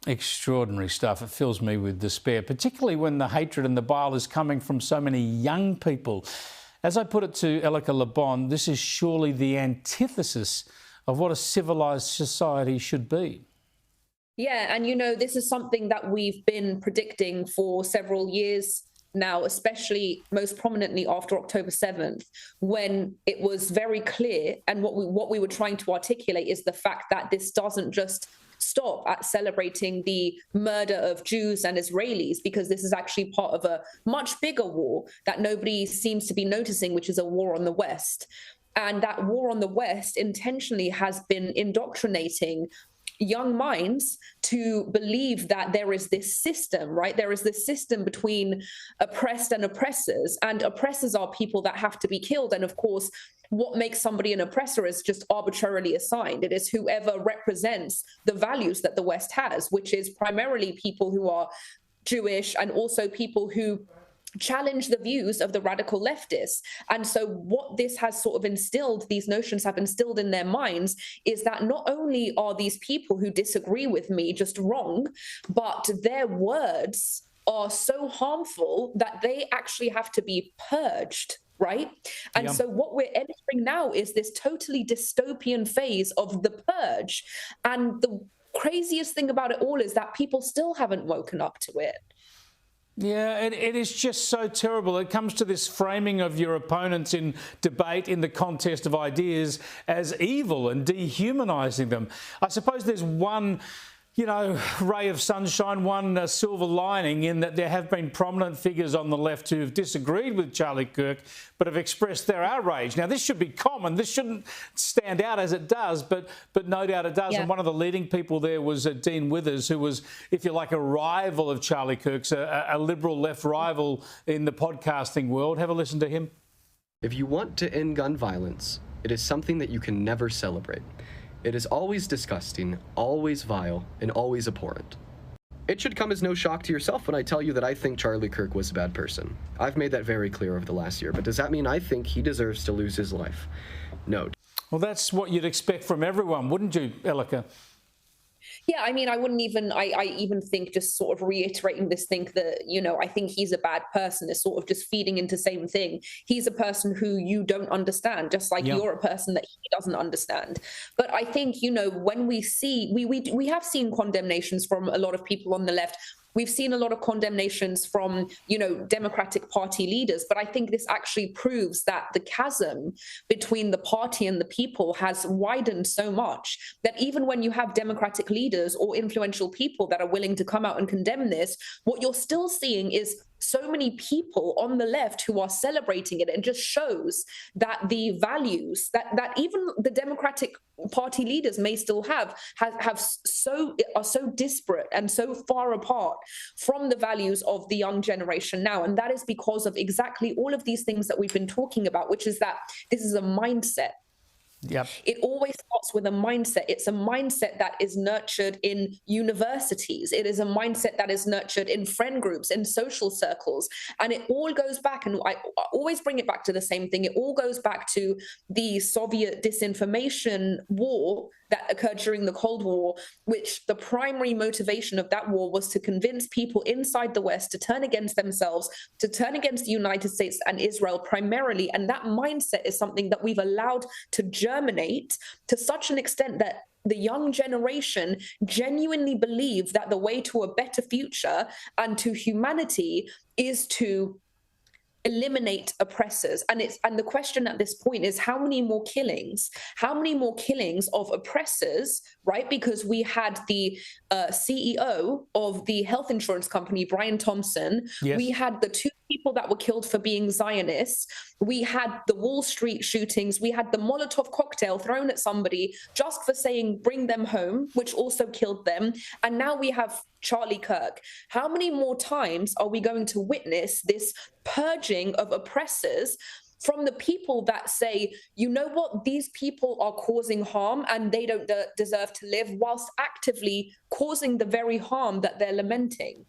Extraordinary stuff. It fills me with despair, particularly when the hatred and the bile is coming from so many young people. As I put it to Elica Le Bon, this is surely the antithesis of what a civilised society should be. Yeah, and this is something that we've been predicting for several years now, especially most prominently after October 7th, when it was very clear, and what we were trying to articulate is the fact that this doesn't just stop at celebrating the murder of Jews and Israelis, because this is actually part of a much bigger war that nobody seems to be noticing, which is a war on the West. And that war on the West intentionally has been indoctrinating young minds to believe that there is this system, right? There is this system between oppressed and oppressors, and oppressors are people that have to be killed. And of course, what makes somebody an oppressor is just arbitrarily assigned. It is whoever represents the values that the West has, which is primarily people who are Jewish and also people who challenge the views of the radical leftists. And so what this has sort of instilled, these notions have instilled in their minds, is that not only are these people who disagree with me just wrong, but their words are so harmful that they actually have to be purged. Right. And so what we're entering now is this totally dystopian phase of the purge. And the craziest thing about it all is that people still haven't woken up to it. Yeah, it is just so terrible. It comes to this framing of your opponents in debate, in the contest of ideas, as evil and dehumanising them. I suppose there's one ray of sunshine, one silver lining, in that there have been prominent figures on the left who have disagreed with Charlie Kirk but have expressed their outrage. Now, this should be common. This shouldn't stand out as it does, but no doubt it does. Yeah. And one of the leading people there was Dean Withers, who was, if you like, a rival of Charlie Kirk's, a liberal left rival in the podcasting world. Have a listen to him. If you want to end gun violence, it is something that you can never celebrate. It is always disgusting, always vile, and always abhorrent. It should come as no shock to yourself when I tell you that I think Charlie Kirk was a bad person. I've made that very clear over the last year, but does that mean I think he deserves to lose his life? No. Well, that's what you'd expect from everyone, wouldn't you, Elica? Yeah, I mean, I wouldn't even, I even think, just sort of reiterating this thing that, I think he's a bad person is sort of just feeding into the same thing. He's a person who you don't understand, just like you're a person that he doesn't understand. But I think, when we see, we have seen condemnations from a lot of people on the left. We've seen a lot of condemnations from, Democratic Party leaders, but I think this actually proves that the chasm between the party and the people has widened so much that even when you have Democratic leaders or influential people that are willing to come out and condemn this, what you're still seeing is so many people on the left who are celebrating it. And just shows that the values that even the Democratic Party leaders may still are so disparate and so far apart from the values of the young generation now. And that is because of exactly all of these things that we've been talking about, which is that this is a mindset. Yep. It always starts with a mindset. It's a mindset that is nurtured in universities. It is a mindset that is nurtured in friend groups, in social circles. And it all goes back, and I always bring it back to the same thing. It all goes back to the Soviet disinformation war that occurred during the Cold War, which the primary motivation of that war was to convince people inside the West to turn against themselves, to turn against the United States and Israel primarily. And that mindset is something that we've allowed to germinate to such an extent that the young generation genuinely believe that the way to a better future and to humanity is to eliminate oppressors. And the question at this point is how many more killings of oppressors, right? Because we had the CEO of the health insurance company, Brian Thompson. Yes. We had the two people that were killed for being Zionists. We had the Wall Street shootings. We had the Molotov cocktail thrown at somebody just for saying, bring them home, which also killed them. And now we have Charlie Kirk. How many more times are we going to witness this purging of oppressors from the people that say, you know what, these people are causing harm and they don't deserve to live, whilst actively causing the very harm that they're lamenting?